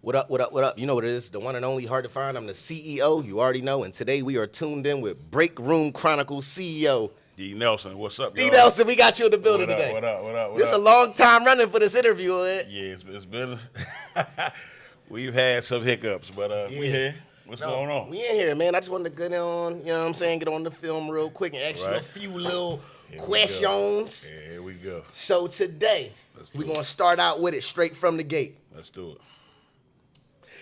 What up, what up, what up? You know what it is, the one and only Hard to Find. I'm the CEO, you already know, and today we are tuned in with Break Room Chronicles CEO. D. Nelson, what's up, D. y'all? Nelson, we got you in the building What up, today. what up, what up, what This is up? a long time running for this interview, Ed. Yeah, it's been. We've had some hiccups, but we here. What's going on? We in here, man. I just wanted to get on, you know what I'm saying, get on the film real quick and ask you a Right. few little Here we go. questions. Yeah, here we go. So today, we're going to start out with it straight from the gate. Let's do it.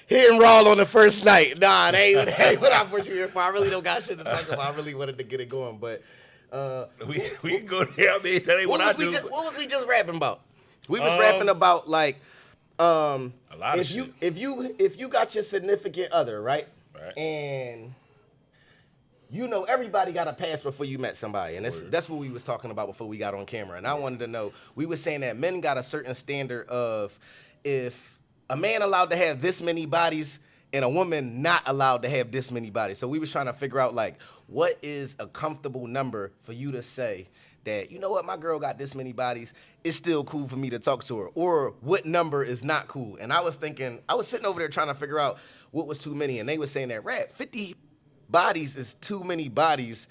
Hit and roll on the first night. Nah, that ain't what I put you here for. I really don't got shit to talk about. I really wanted to get it going, but We can go there. I mean, that ain't what I do. what was we just rapping about? We was rapping about like A lot of if you shit. if you got your significant other, right? Right. And you know everybody got a past before you met somebody, and that's what we was talking about before we got on camera. And I wanted to know, we were saying that men got a certain standard of if a man allowed to have this many bodies and a woman not allowed to have this many bodies. So we was trying to figure out like what is a comfortable number for you to say that, you know what, my girl got this many bodies, it's still cool for me to talk to her, or what number is not cool. And I was thinking, I was sitting over there trying to figure out what was too many, and they were saying that 50 bodies is too many bodies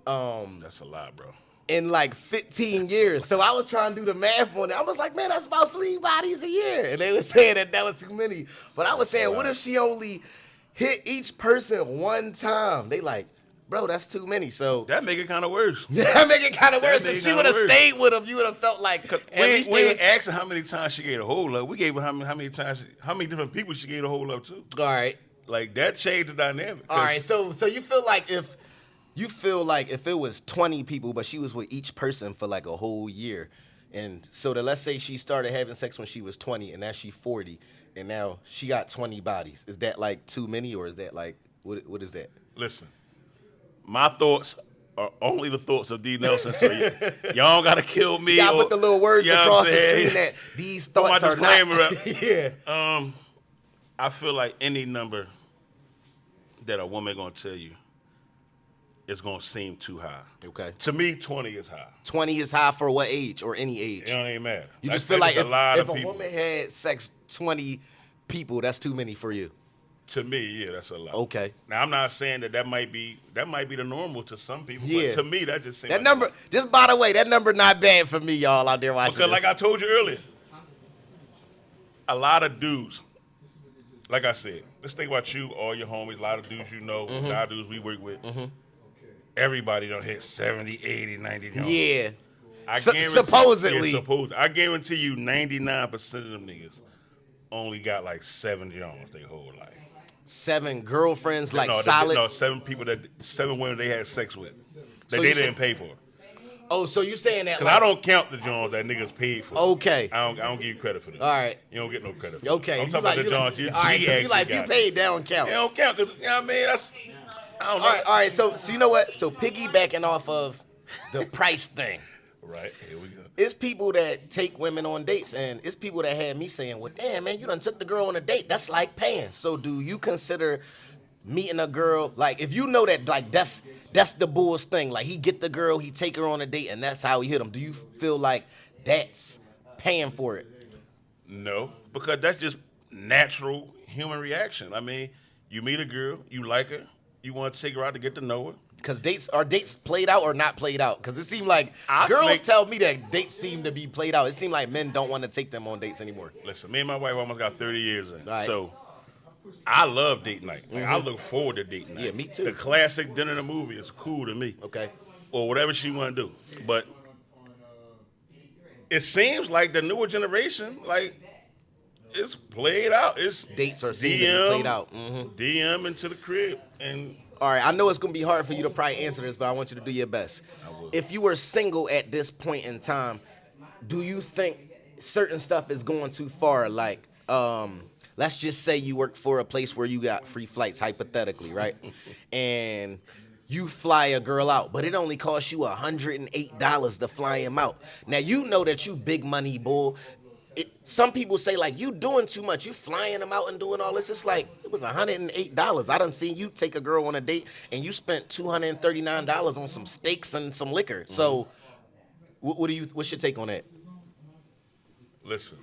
That's a lot, bro. in like 15 years. So I was trying to do the math on it. I was like, man, that's about 3 bodies a year. And they were saying that was too many. But I was saying, what if she only hit each person one time? They like, bro, that's too many. So That make it kind of worse. that make it kind of worse. That make If it she kinda would have worse. stayed with him, you would have felt like at We least ain't they was... asking how many times she gave a hold up. We gave her how many times, how many different people she gave a hold up to. All right. Like that changed the dynamic. All right, so you feel like if it was 20 people, but she was with each person for like a whole year, and so let's say she started having sex when she was 20, and now she's 40, and now she got 20 bodies. Is that like too many, or is that like what is that? Listen, my thoughts are only the thoughts of D. Nelson, so y'all gotta kill me. You gotta put the little words you know across what the I'm saying? screen that these Put my thoughts are disclaimer not. up. Yeah. I feel like any number that a woman gonna tell you is gonna seem too high. Okay. To me, 20 is high. 20 is high for what age or any age? It don't even matter. You That's- just feel like that's if a people. woman had sex 20 people, that's too many for you. To me, yeah, that's a lot. Okay. Now I'm not saying that might be the normal to some people, Yeah. but to me that just seems That like number, just by the way, that number not bad for me, y'all out there watching because this. like I told you earlier, a lot of dudes, like I said, let's think about you, all your homies, a lot of dudes you know, a lot of dudes we work with. Everybody don't hit 70, 80, 90 Jones. Yeah. I Supposedly. I guarantee you 99% of them niggas only got like 7 Jones their whole life. 7 girlfriends, like no, solid. No, 7 women they had sex with. That So they you didn't said- pay for. Oh, so you saying that? Cause Like, I don't count the Jones that niggas paid for. Okay. I don't give you credit for that. All right. You don't get no credit for Okay. that. I'm you talking like, about the Jones you all right, 'cause actually you like, if you got. paid, that don't count. It don't count because, you know what I mean? I don't know. All right. So you know what? So piggybacking off of the price thing. Right, here we go. It's people that take women on dates, and it's people that had me saying, well, damn, man, you done took the girl on a date. That's like paying. So do you consider meeting a girl, like, if you know that, like, that's the bull's thing. Like, he get the girl, he take her on a date, and that's how he hit him. Do you feel like that's paying for it? No, because that's just natural human reaction. I mean, you meet a girl, you like her, you want to take her out to get to know her. Because dates played out or not played out? Because it seemed like I girls think- tell me that dates seem to be played out. It seemed like men don't want to take them on dates anymore. Listen, me and my wife almost got 30 years in. Right. So I love date night. Like, I look forward to date night. Yeah, me too. The classic dinner and a movie is cool to me. Okay. Or whatever she want to do. But it seems like the newer generation, like, it's played out. It's Dates are seen to be played out. DM into the crib. And All right, I know it's going to be hard for you to probably answer this, but I want you to do your best. will. If you were single at this point in time, do you think certain stuff is going too far? Like, let's just say you work for a place where you got free flights, hypothetically, right? And you fly a girl out, but it only costs you $108 to fly him out. Now, you know that you big money bull. Some people say, like, you doing too much. You flying them out and doing all this. It's like, it was $108. I done seen you take a girl on a date and you spent $239 on some steaks and some liquor. So, what's your take on that? listen,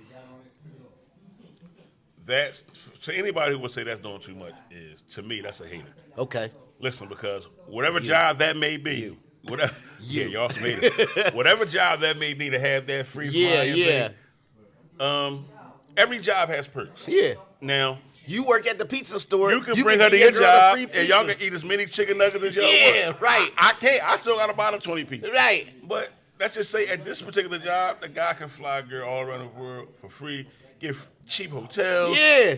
that's to anybody who would say that's doing too much is to me that's a hater. Okay. Listen, because whatever job that may be, You. whatever you also made it. Whatever job that may be to have that free flying thing, every job has perks. Yeah. Now You work at the pizza store. you can bring her to give your girl the job free and y'all can pizzas. eat as many chicken nuggets as y'all Yeah, want. right. I can't. I still got to buy the 20 pieces. Right. But let's just say at this particular job, the guy can fly a girl all around the world for free, get cheap hotels. Yeah.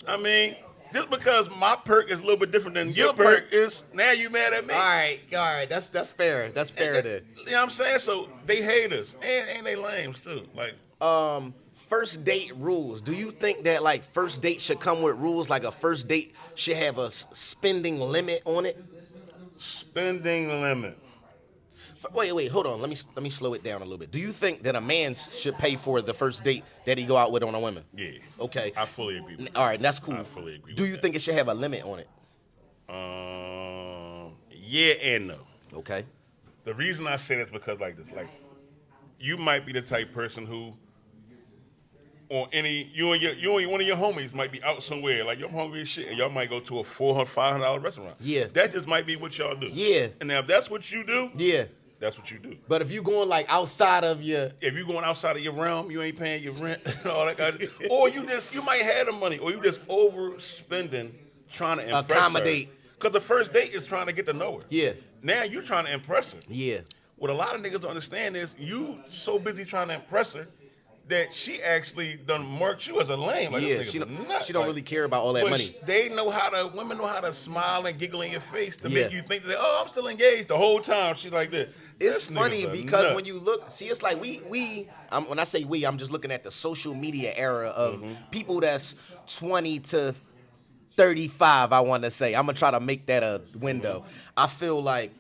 I mean, just because my perk is a little bit different than your Your perk perk. is, now you mad at me. All right. That's fair. That's fair then. You know what I'm saying? So they hate us. And they lames too. Like, First date rules. Do you think that like first date should come with rules? Like a first date should have a spending limit on it? spending limit. Wait, hold on. Let me slow it down a little bit. Do you think that a man should pay for the first date that he go out with on a woman? Yeah. Okay. I fully agree with that. All right, that's cool. I fully agree Do with you that. think it should have a limit on it? Yeah and no. Okay. The reason I say this because like this, like you might be the type person who on any you and one of your homies might be out somewhere like I'm hungry as shit and y'all might go to a $400-$500 restaurant. Yeah. That just might be what y'all do. Yeah. And now if that's what you do, Yeah. that's what you do. But if you going like outside of your If you're going outside of your realm, you ain't paying your rent and all that kind of or you might have the money or you just overspending trying to impress Accommodate. Because the first date is trying to get to know her. Yeah. Now you're trying to impress her. Yeah. What a lot of niggas don't understand is you so busy trying to impress her that she actually done marked you as a lame. Like, Yeah, this she nigga's a don't, nut. she don't Like, really care about all that but money. Women know how to smile and giggle in your face to Yeah. make you think that, oh, I'm still engaged the whole time. She's like this. It's This funny nigga's a because nut. when you look, see, it's like when I say we, I'm just looking at the social media era of people that's 20 to 35, I want to say. I'm going to try to make that a window. I feel like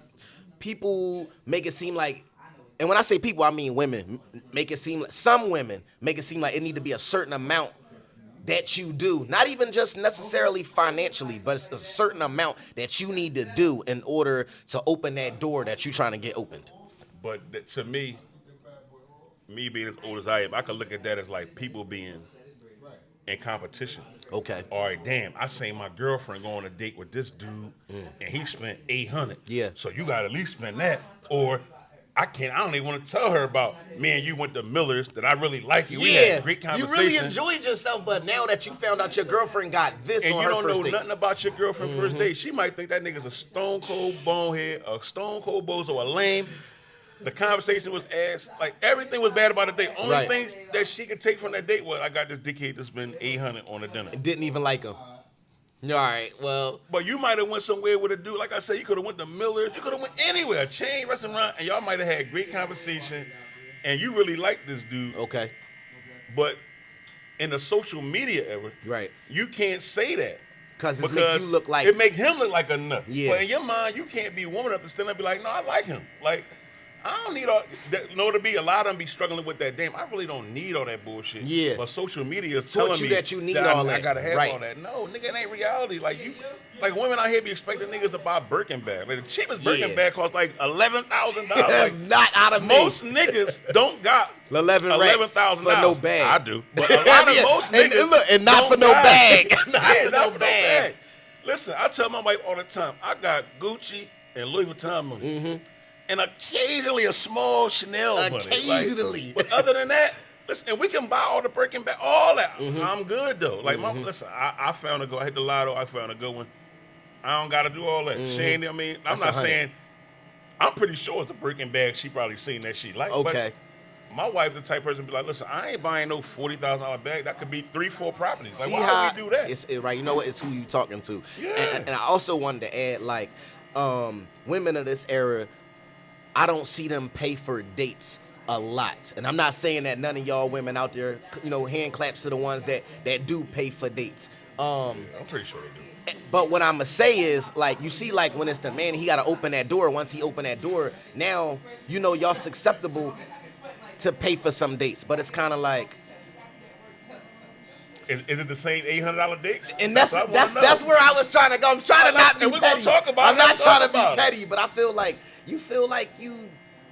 people make it seem like, and when I say people, I mean women, make it seem like, some women make it seem like it need to be a certain amount that you do. Not even just necessarily financially, but it's a certain amount that you need to do in order to open that door that you're trying to get opened. But to me being as old as I am, I could look at that as like people being in competition. Okay. All right, damn, I seen my girlfriend go on a date with this dude, and he spent $800. Yeah. So you got to at least spend that. Or I don't even want to tell her about me and you went to Miller's that I really like you. We had great you conversation. really enjoyed yourself, but now that you found out your girlfriend got this and on you her don't first know date. nothing about your girlfriend first date. She might think that nigga's a stone cold bonehead, a stone cold bozo, a lame. The conversation was ass. Like everything was bad about the date. Only Right. thing that she could take from that date was I got this dickhead to spend $800 on a dinner. Didn't even like him. All right, well, But you might have went somewhere with a dude. Like I said, you could have went to Miller's. You could have went anywhere, a chain restaurant, and y'all might have had great conversation. And you really like this dude. okay. But in the social media era, Right. you can't say that. 'Cause it make you look like- it make him look like a nut. Yeah. But in your mind, you can't be woman enough to stand up and be like, no, I like him. Like, I don't need all that. In order to be, a lot of them be struggling with that. Damn, I really don't need all that bullshit. Yeah. But social media is Taught telling you me that you need all I that. gotta have Right. all that. No, nigga, it ain't reality. Like women out here be expecting niggas to buy Birkin bag. Like the cheapest Birkin Yeah. bag costs like $11,000. Like, Not out of me. most niggas don't got 11 racks $11,000 for no bag. I do, but a lot of Yeah, most and niggas look, and not don't for no got it. bag. Not Yeah, for not no for bag. Listen, I tell my wife all the time, I got Gucci and Louis Vuitton money, and occasionally a small Chanel money. Like, Occasionally. but other than that, listen, and we can buy all the Birkin bag, all that. I'm good though. Like, listen, I found a go. I hit the lotto. I found a good one. I don't got to do all that. She ain't. I mean, I'm That's not 100. saying. I'm pretty sure it's the Birkin bag she probably seen that she liked. Okay. But my wife's the type of person to be like, listen, I ain't buying no $40,000 bag. That could be 3-4 properties. Like, See why how would we do that? It's right. You know what? It's who you talking to. Yeah. And I also wanted to add, like, women of this era, I don't see them pay for dates a lot. And I'm not saying that none of y'all women out there, hand claps to the ones that do pay for dates. I'm pretty sure they do. But what I'ma say is, like, you see, like, when it's the man, he gotta open that door. Once he open that door, now y'all susceptible to pay for some dates. But it's kind of like, Is it the same $800 date? and that's what I wanna know. that's where I was trying to go. I'm trying to not be and we're gonna petty. talk about it. I'm not Let's trying talk to about be it. petty, but I feel like you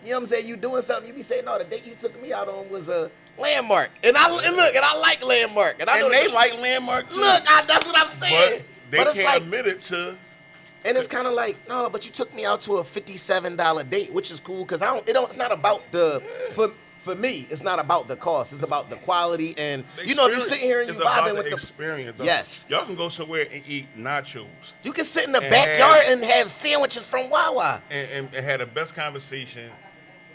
you know what I'm saying, you doing something, you be saying, no, the date you took me out on was a Landmark. And I like Landmark. And I know they like Landmark too. Look, that's what I'm saying. But they can't admit it to. And it's kind of like, no, but you took me out to a $57 date, which is cool because it's not about for me, it's not about the cost. It's about the quality. And, you know, if you're sitting here and you vibing with the experience. Yes. Y'all can go somewhere and eat nachos. You can sit in the backyard and have sandwiches from Wawa. And had the best conversation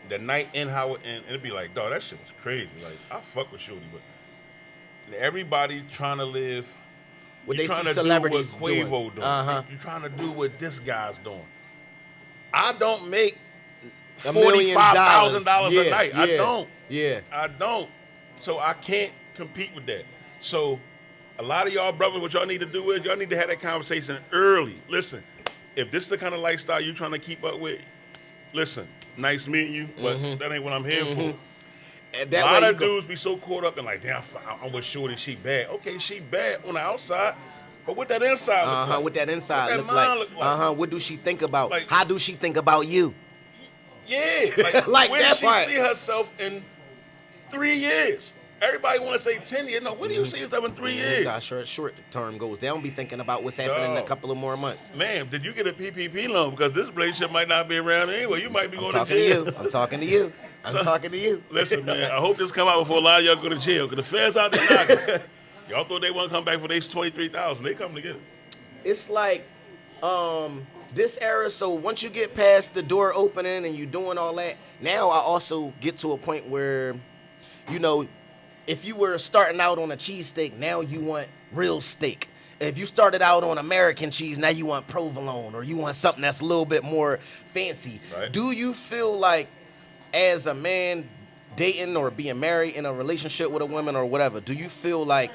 the night in Howard. And it'd be like, dog, that shit was crazy. Like, I fuck with Shorty, but everybody trying to live. What they see celebrities doing. Quavo doing. Uh-huh. You're trying to do what this guy's doing. I don't make $45,000 a night. I don't. Yeah. I don't. So I can't compete with that. So a lot of y'all brothers, what y'all need to do is y'all need to have that conversation early. Listen, if this is the kind of lifestyle you're trying to keep up with, listen, nice meeting you, but that ain't what I'm here for. And a lot of dudes be so caught up in like, damn, I'm with Shorty, she bad. Okay, she bad on the outside, but what that inside look like? What that inside look like? What do she think about? Like, how do she think about you? Yeah, like, like where that does she see herself in 3 years? Everybody want to say 10 years. No, where do you see yourself in 3 years? Got short term goals. They don't be thinking about what's happening in a couple of more months. Man, did you get a PPP loan? Because this relationship might not be around anyway. You might be going to jail. I'm talking to you. I'm talking to you. Listen, man, I hope this come out before a lot of y'all go to jail. Because the feds out there knocking. Y'all thought they wouldn't come back for their $23,000. They come to get it. It's like this era, so once you get past the door opening and you doing all that, now I also get to a point where, you know, if you were starting out on a cheesesteak, now you want real steak. If you started out on American cheese, now you want provolone, or you want something that's a little bit more fancy. Right. Do you feel like, as a man dating or being married in a relationship with a woman or whatever, do you feel like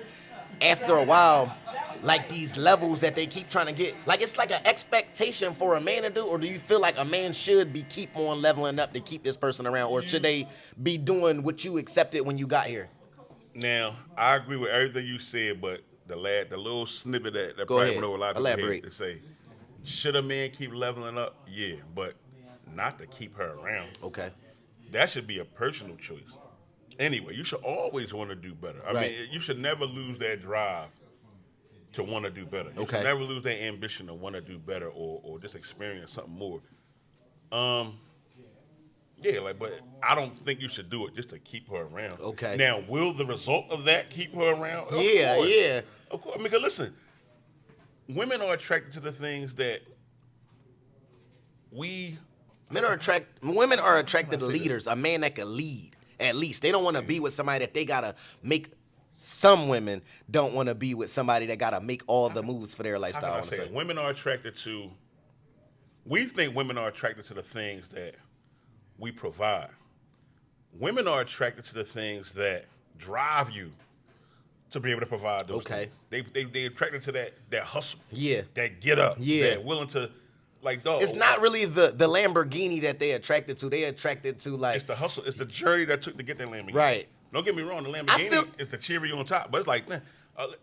after a while, like these levels that they keep trying to get, like it's like an expectation for a man to do, or do you feel like a man should be keep on leveling up to keep this person around, or should they be doing what you accepted when you got here? Now, I agree with everything you said, but the little snippet that Go probably ahead. went over a lot of Elaborate. people to say, should a man keep leveling up? Yeah, but not to keep her around. Okay. That should be a personal choice. Anyway, you should always want to do better. I mean, you should never lose that drive to want to do better. You should never lose that ambition to want to do better or just experience something more. Yeah, but I don't think you should do it just to keep her around. Okay. Now, will the result of that keep her around? Of Yeah, course. yeah. Of course. I mean, 'cause listen, women are attracted to the things that women are attracted to leaders, a man that can lead, at least. They don't want to be with somebody that they got to make. Some women don't want to be with somebody that got to make all the moves for their lifestyle. How can I say it? Women are attracted to, we think women are attracted to the things that we provide. Women are attracted to the things that drive you to be able to provide those things. They attracted to that hustle. Yeah. That get up. Yeah. That willing to, like, dog. It's not really the Lamborghini that they attracted to. They attracted to, like. It's the hustle. It's the journey that took to get that Lamborghini. Right. Don't get me wrong. The Lamborghini is the cherry on top. But it's like, man,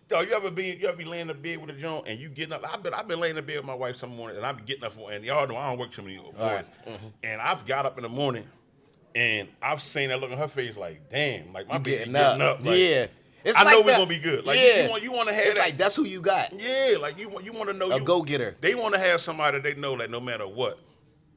dog, you ever be laying in bed with a joint and you getting up? I've been laying in bed with my wife some morning and I've been getting up and y'all know I don't work too many mornings. Right. Mm-hmm. And I've got up in the morning and I've seen that look on her face like, damn, like my baby Getting getting up. up. Like, Yeah. It's I like know we're that. gonna be good. Like you want to have it's that. like that's who you got. Yeah, like you want to know A go-getter. They want to have somebody they know that no matter what,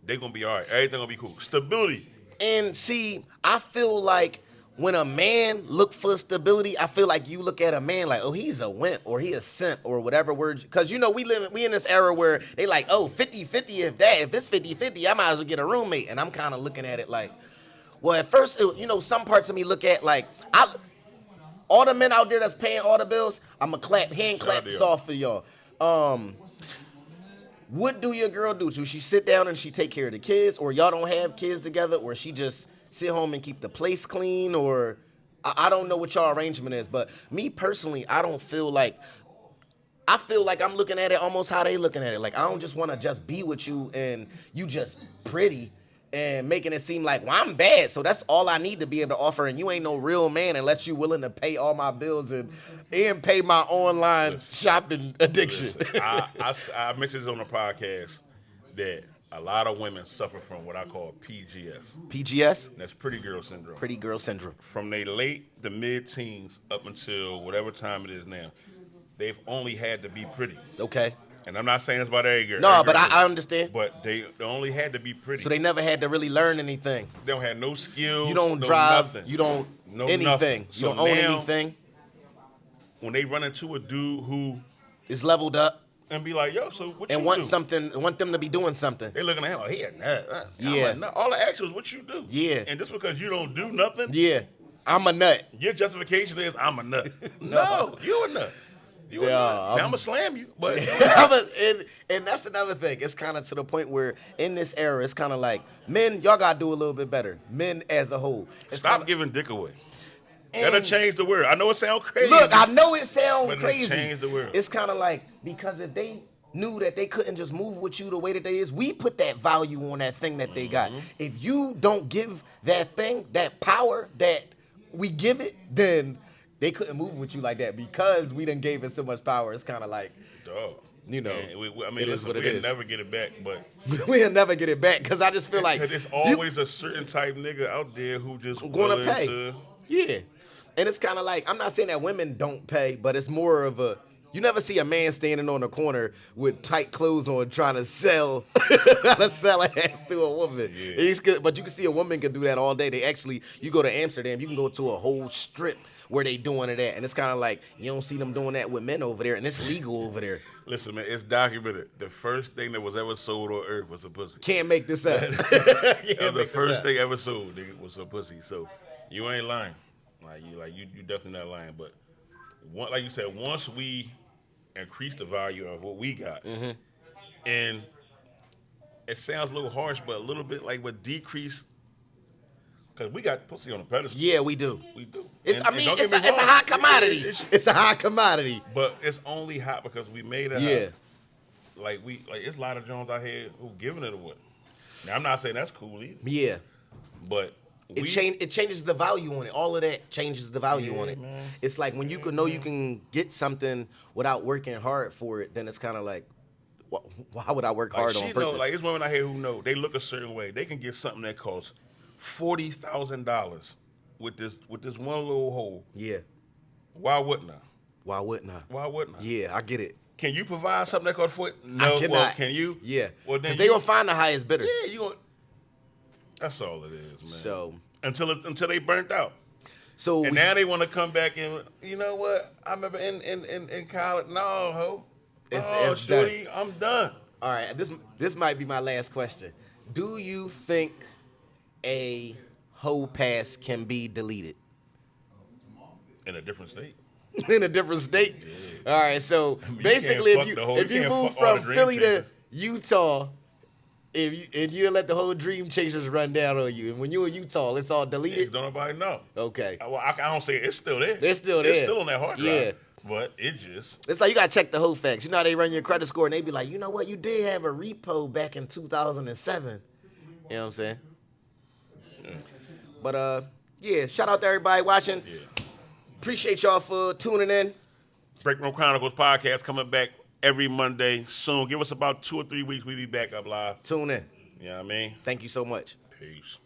they're gonna be all right. Everything gonna be cool. Stability. And see, I feel like when a man look for stability, I feel like you look at a man like, oh, he's a wimp or he a simp or whatever word. Because, you know, we in this era where they like, oh, 50-50 if it's 50-50, I might as well get a roommate. And I'm kind of looking at it like, well, at first, you know, some parts of me look at like, all the men out there that's paying all the bills, I'm going to hand clap this off for y'all. What do your girl do? Do she sit down and she take care of the kids, or y'all don't have kids together, or she just sit home and keep the place clean, or I don't know what y'all arrangement is, but me personally, I feel like I'm looking at it almost how they looking at it. Like, I don't just want to just be with you and you just pretty and making it seem like, well, I'm bad, so that's all I need to be able to offer, and you ain't no real man unless you willing to pay all my bills and pay my online shopping addiction. I mentioned this on the podcast that a lot of women suffer from what I call PGS. PGS? And that's pretty girl syndrome. Pretty girl syndrome. From their late to mid-teens up until whatever time it is now, they've only had to be pretty. Okay. And I'm not saying it's about every girl. No, but I understand. But they only had to be pretty. So they never had to really learn anything. They don't have no skills. You don't no drive. Nothing. You don't no anything. Nothing. You don't own anything. When they run into a dude who is leveled up and be like, yo, so what and you want do? something, want them to be doing something. They looking at him like, he a nut. Yeah. I'm a nut. All I asked you is what you do. Yeah. And just because you don't do nothing, yeah, I'm a nut. Your justification is I'm a nut. No, you a nut. You a nut. Now I'm gonna slam you, but and that's another thing. It's kind of to the point where in this era, it's kind of like men, y'all gotta do a little bit better. Men as a whole, stop giving dick away. That'll change the world. I know it sounds crazy. Look, I know it sounds crazy. It'll change the world. It's kind of like, because if they knew that they couldn't just move with you the way that they is, we put that value on that thing that they got. If you don't give that thing, that power that we give it, then they couldn't move with you like that because we done gave it so much power. It's kind of like, you know, I mean, it is what it is. We'll never get it back, but we'll never get it back because I just feel like it's always a certain type nigga out there who just gonna pay. Yeah. And it's kind of like, I'm not saying that women don't pay, but it's more of a, you never see a man standing on the corner with tight clothes on trying to sell a ass to a woman. Yeah. But you can see a woman can do that all day. They actually, you go to Amsterdam, you can go to a whole strip where they doing it at. And it's kind of like, you don't see them doing that with men over there, and it's legal over there. Listen, man, it's documented. The first thing that was ever sold on earth was a pussy. Can't make this up. The first thing ever sold, nigga, was a pussy. So you ain't lying. You definitely not lying. But like you said, once we increase the value of what we got, and it sounds a little harsh, but a little bit like what decrease, because we got pussy on a pedestal. Yeah, we do. We do. It's a hot commodity. It's a hot commodity. But it's only hot because we made it hot. Like it's a lot of Jones out here who giving it away. Now I'm not saying that's cool either. Yeah. But it changes the value on it. All of that changes the value on it. Man. It's like when you can know you can get something without working hard for it, then it's kind of like, why would I work hard on purpose? Like, there's women out here who know they look a certain way. They can get something that costs $40,000 with this one little hole. Yeah. Why wouldn't I? Why wouldn't I? Why wouldn't I? Yeah, I get it. Can you provide something that costs $40,000? No. I cannot. Well, can you? Yeah. Well, because they gonna find the highest bidder. Yeah, you gonna. That's all it is, man. So until they burnt out. So now they want to come back and, you know what? I remember in college. No, ho. It's shorty, I'm done. All right, this might be my last question. Do you think a hoe pass can be deleted? In a different state. In a different state? Yeah. All right, so basically if you move from Philly to Utah, and you let the whole Dream Chasers run down on you, and when you're in Utah, it's all deleted? Don't nobody know. Okay. Well, I don't say it's still there. It's still there. It's still on that hard drive. Yeah. But it just... It's like you got to check the whole facts. You know how they run your credit score, and they be like, you know what? You did have a repo back in 2007. You know what I'm saying? Yeah. But, yeah, shout out to everybody watching. Yeah. Appreciate y'all for tuning in. Break Room Chronicles podcast coming back every Monday soon. Give us about 2 or 3 weeks. We'll be back up live. Tune in. You know what I mean? Thank you so much. Peace.